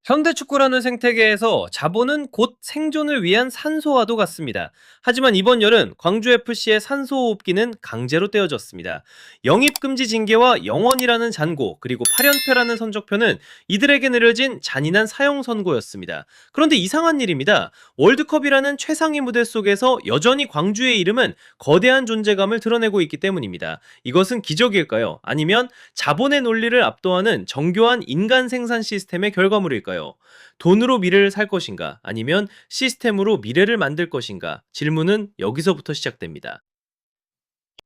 현대축구라는 생태계에서 자본은 곧 생존을 위한 산소와도 같습니다. 하지만 이번 열은 광주FC의 산소호흡기는 강제로 떼어졌습니다. 영입금지 징계와 영원이라는 잔고, 그리고 8연패라는 선적표는 이들에게 내려진 잔인한 사형 선고였습니다. 그런데 이상한 일입니다. 월드컵이라는 최상위 무대 속에서 여전히 광주의 이름은 거대한 존재감을 드러내고 있기 때문입니다. 이것은 기적일까요? 아니면 자본의 논리를 압도하는 정교한 인간 생산 시스템의 결과물일까요? 돈으로 미래를 살 것인가? 아니면 시스템으로 미래를 만들 것인가? 질문은 여기서부터 시작됩니다.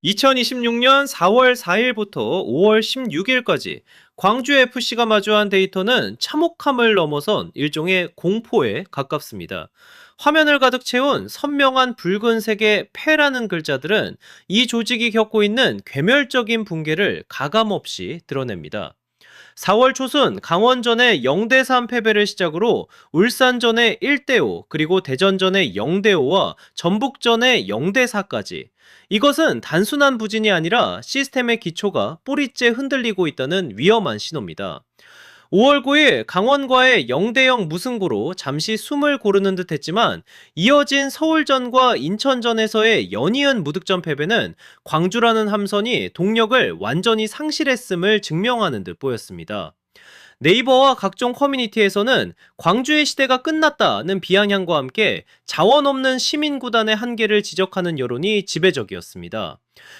2026년 4월 4일부터 5월 16일까지 광주 FC가 마주한 데이터는 참혹함을 넘어선 일종의 공포에 가깝습니다. 화면을 가득 채운 선명한 붉은색의 패라는 글자들은 이 조직이 겪고 있는 괴멸적인 붕괴를 가감없이 드러냅니다. 4월 초순 강원전의 0대3 패배를 시작으로 울산전의 1대5, 그리고 대전전의 0대5와 전북전의 0대4까지. 이것은 단순한 부진이 아니라 시스템의 기초가 뿌리째 흔들리고 있다는 위험한 신호입니다. 5월 9일 강원과의 0대0 무승부로 잠시 숨을 고르는 듯 했지만 이어진 서울전과 인천전에서의 연이은 무득점 패배는 광주라는 함선이 동력을 완전히 상실했음을 증명하는 듯 보였습니다. 네이버와 각종 커뮤니티에서는 광주의 시대가 끝났다는 비아냥과 함께 자원 없는 시민구단의 한계를 지적하는 여론이 지배적이었습니다.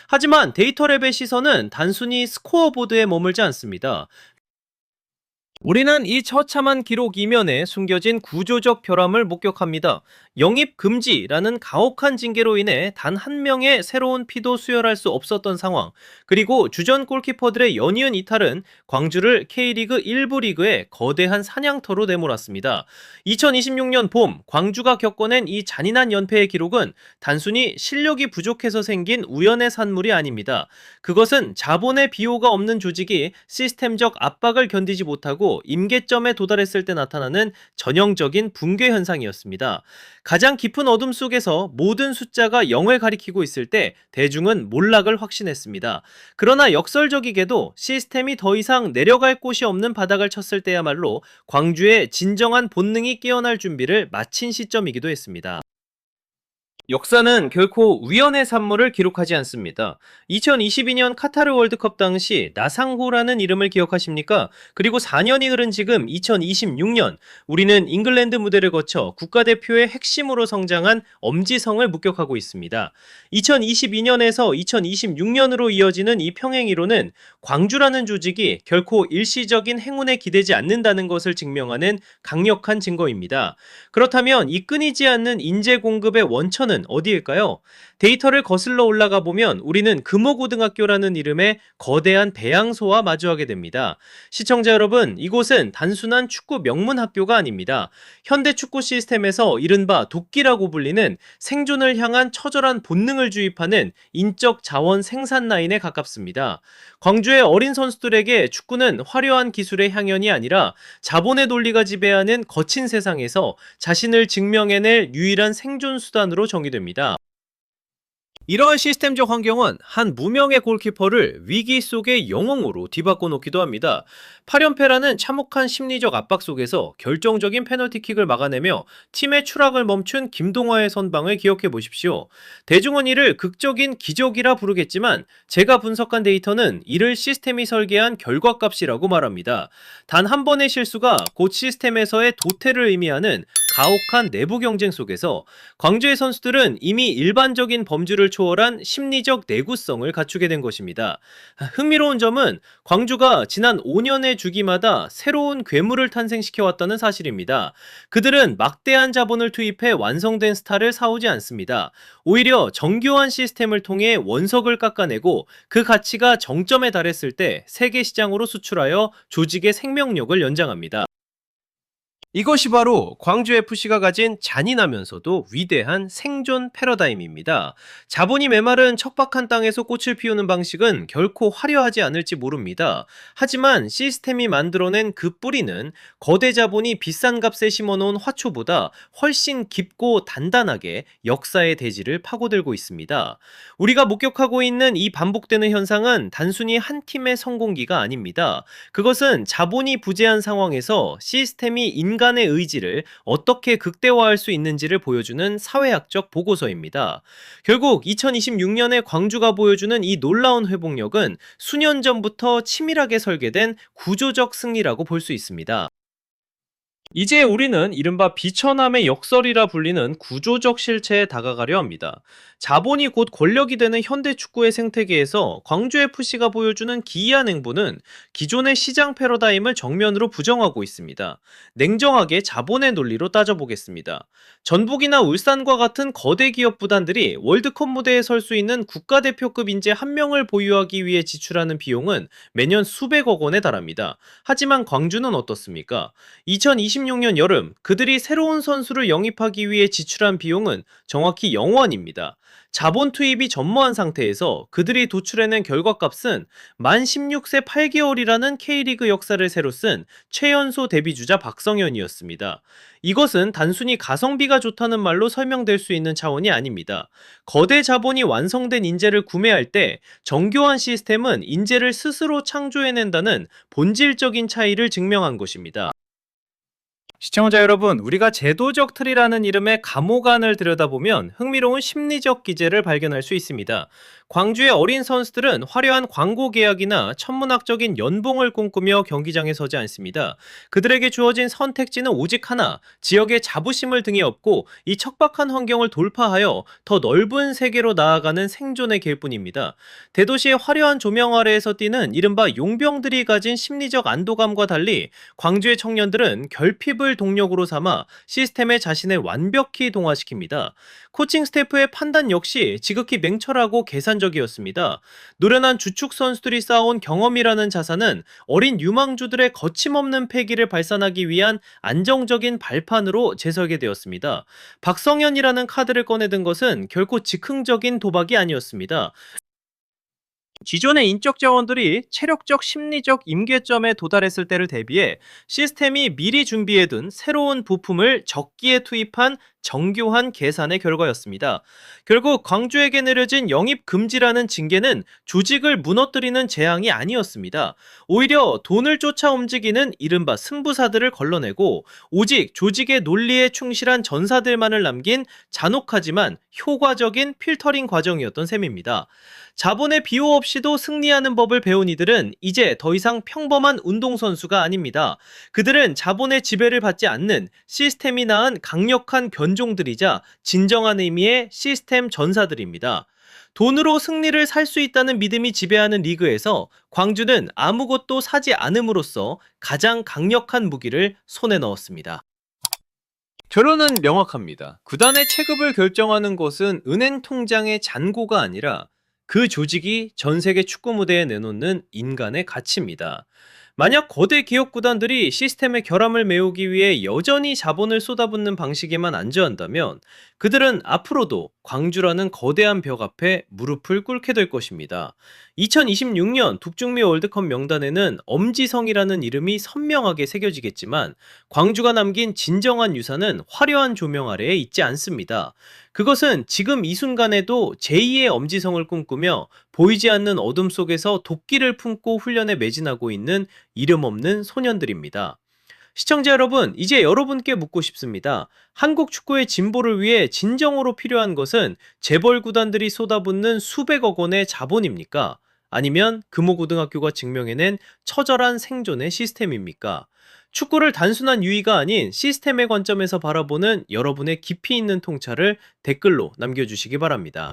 하지만 데이터랩의 시선은 단순히 스코어보드에 머물지 않습니다. 우리는 이 처참한 기록 이면에 숨겨진 구조적 결함을 목격합니다. 영입 금지라는 가혹한 징계로 인해 단 한 명의 새로운 피도 수혈할 수 없었던 상황, 그리고 주전 골키퍼들의 연이은 이탈은 광주를 K리그 1부 리그의 거대한 사냥터로 내몰았습니다. 2026년 봄 광주가 겪어낸 이 잔인한 연패의 기록은 단순히 실력이 부족해서 생긴 우연의 산물이 아닙니다. 그것은 자본의 비호가 없는 조직이 시스템적 압박을 견디지 못하고 임계점에 도달했을 때 나타나는 전형적인 붕괴 현상이었습니다. 가장 깊은 어둠 속에서 모든 숫자가 0을 가리키고 있을 때 대중은 몰락을 확신했습니다. 그러나 역설적이게도 시스템이 더 이상 내려갈 곳이 없는 바닥을 쳤을 때야말로 광주의 진정한 본능이 깨어날 준비를 마친 시점이기도 했습니다. 역사는 결코 우연의 산물을 기록하지 않습니다. 2022년 카타르 월드컵 당시 나상호라는 이름을 기억하십니까? 그리고 4년이 흐른 지금 2026년, 우리는 잉글랜드 무대를 거쳐 국가대표의 핵심으로 성장한 엄지성을 목격하고 있습니다. 2022년에서 2026년으로 이어지는 이 평행이론은 광주라는 조직이 결코 일시적인 행운에 기대지 않는다는 것을 증명하는 강력한 증거입니다. 그렇다면 이 끊이지 않는 인재 공급의 원천은 어디일까요? 데이터를 거슬러 올라가 보면 우리는 금호고등학교라는 이름의 거대한 배양소와 마주하게 됩니다. 시청자 여러분, 이곳은 단순한 축구 명문 학교가 아닙니다. 현대 축구 시스템에서 이른바 도끼라고 불리는 생존을 향한 처절한 본능을 주입하는 인적 자원 생산 라인에 가깝습니다. 광주의 어린 선수들에게 축구는 화려한 기술의 향연이 아니라 자본의 논리가 지배하는 거친 세상에서 자신을 증명해낼 유일한 생존 수단으로 정의됩니다. 이러한 시스템적 환경은 한 무명의 골키퍼를 위기 속의 영웅으로 뒤바꿔 놓기도 합니다. 8연패라는 참혹한 심리적 압박 속에서 결정적인 페널티킥을 막아내며 팀의 추락을 멈춘 김동화의 선방을 기억해 보십시오. 대중은 이를 극적인 기적이라 부르겠지만 제가 분석한 데이터는 이를 시스템이 설계한 결과값이라고 말합니다. 단 한 번의 실수가 곧 시스템에서의 도태를 의미하는 가혹한 내부 경쟁 속에서 광주의 선수들은 이미 일반적인 범주를 초월한 심리적 내구성을 갖추게 된 것입니다. 흥미로운 점은 광주가 지난 5년의 주기마다 새로운 괴물을 탄생시켜왔다는 사실입니다. 그들은 막대한 자본을 투입해 완성된 스타를 사오지 않습니다. 오히려 정교한 시스템을 통해 원석을 깎아내고 그 가치가 정점에 달했을 때 세계 시장으로 수출하여 조직의 생명력을 연장합니다. 이것이 바로 광주FC가 가진 잔인하면서도 위대한 생존 패러다임입니다. 자본이 메마른 척박한 땅에서 꽃을 피우는 방식은 결코 화려하지 않을지 모릅니다. 하지만 시스템이 만들어낸 그 뿌리는 거대 자본이 비싼 값에 심어놓은 화초보다 훨씬 깊고 단단하게 역사의 대지를 파고들고 있습니다. 우리가 목격하고 있는 이 반복되는 현상은 단순히 한 팀의 성공기가 아닙니다. 그것은 자본이 부재한 상황에서 시스템이 인간의 의지를 어떻게 극대화할 수 있는지를 보여주는 사회학적 보고서입니다. 결국 2026년에 광주가 보여주는 이 놀라운 회복력은 수년 전부터 치밀하게 설계된 구조적 승리라고 볼 수 있습니다. 이제 우리는 이른바 비천함의 역설이라 불리는 구조적 실체에 다가가려 합니다. 자본이 곧 권력이 되는 현대 축구의 생태계에서 광주FC가 보여주는 기이한 행보는 기존의 시장 패러다임을 정면으로 부정하고 있습니다. 냉정하게 자본의 논리로 따져보겠습니다. 전북이나 울산과 같은 거대 기업 구단들이 월드컵 무대에 설 수 있는 국가대표급 인재 한 명을 보유하기 위해 지출하는 비용은 매년 수백억 원에 달합니다. 하지만 광주는 어떻습니까? 2026년 여름 그들이 새로운 선수를 영입하기 위해 지출한 비용은 정확히 0원입니다. 자본 투입이 전무한 상태에서 그들이 도출해낸 결과값은 만 16세 8개월이라는 K리그 역사를 새로 쓴 최연소 데뷔주자 박성현이었습니다. 이것은 단순히 가성비가 좋다는 말로 설명될 수 있는 차원이 아닙니다. 거대 자본이 완성된 인재를 구매할 때 정교한 시스템은 인재를 스스로 창조해낸다는 본질적인 차이를 증명한 것입니다. 시청자 여러분, 우리가 제도적 틀이라는 이름의 감호관을 들여다보면 흥미로운 심리적 기제를 발견할 수 있습니다. 광주의 어린 선수들은 화려한 광고 계약이나 천문학적인 연봉을 꿈꾸며 경기장에 서지 않습니다. 그들에게 주어진 선택지는 오직 하나, 지역의 자부심을 등에 업고 이 척박한 환경을 돌파하여 더 넓은 세계로 나아가는 생존의 길뿐입니다. 대도시의 화려한 조명 아래에서 뛰는 이른바 용병들이 가진 심리적 안도감과 달리 광주의 청년들은 결핍을 동력으로 삼아 시스템에 자신을 완벽히 동화시킵니다. 코칭 스태프의 판단 역시 지극히 맹철하고 계산적이었습니다. 노련한 주축 선수들이 쌓아온 경험이라는 자산은 어린 유망주들의 거침없는 패기를 발산하기 위한 안정적인 발판으로 재설계되었습니다. 박성현이라는 카드를 꺼내든 것은 결코 즉흥적인 도박이 아니었습니다. 기존의 인적 자원들이 체력적, 심리적 임계점에 도달했을 때를 대비해 시스템이 미리 준비해둔 새로운 부품을 적기에 투입한 정교한 계산의 결과였습니다. 결국 광주에게 내려진 영입 금지라는 징계는 조직을 무너뜨리는 재앙이 아니었습니다. 오히려 돈을 쫓아 움직이는 이른바 승부사들을 걸러내고 오직 조직의 논리에 충실한 전사들만을 남긴 잔혹하지만 효과적인 필터링 과정이었던 셈입니다. 자본의 비호 없이도 승리하는 법을 배운 이들은 이제 더 이상 평범한 운동선수가 아닙니다. 그들은 자본의 지배를 받지 않는 시스템이 낳은 강력한 견종들이자 진정한 의미의 시스템 전사들입니다. 돈으로 승리를 살 수 있다는 믿음이 지배하는 리그에서 광주는 아무것도 사지 않음으로써 가장 강력한 무기를 손에 넣었습니다. 결론은 명확합니다. 구단의 체급을 결정하는 것은 은행 통장의 잔고가 아니라 그 조직이 전 세계 축구 무대에 내놓는 인간의 가치입니다. 만약 거대 기업 구단들이 시스템의 결함을 메우기 위해 여전히 자본을 쏟아붓는 방식에만 안주한다면 그들은 앞으로도 광주라는 거대한 벽 앞에 무릎을 꿇게 될 것입니다. 2026년 북중미 월드컵 명단에는 엄지성이라는 이름이 선명하게 새겨지겠지만 광주가 남긴 진정한 유산은 화려한 조명 아래에 있지 않습니다. 그것은 지금 이 순간에도 제2의 엄지성을 꿈꾸며 보이지 않는 어둠 속에서 도끼를 품고 훈련에 매진하고 있는 이름 없는 소년들입니다. 시청자 여러분, 이제 여러분께 묻고 싶습니다. 한국 축구의 진보를 위해 진정으로 필요한 것은 재벌 구단들이 쏟아붓는 수백억 원의 자본입니까? 아니면 금호고등학교가 증명해낸 처절한 생존의 시스템입니까? 축구를 단순한 유의가 아닌 시스템의 관점에서 바라보는 여러분의 깊이 있는 통찰을 댓글로 남겨주시기 바랍니다.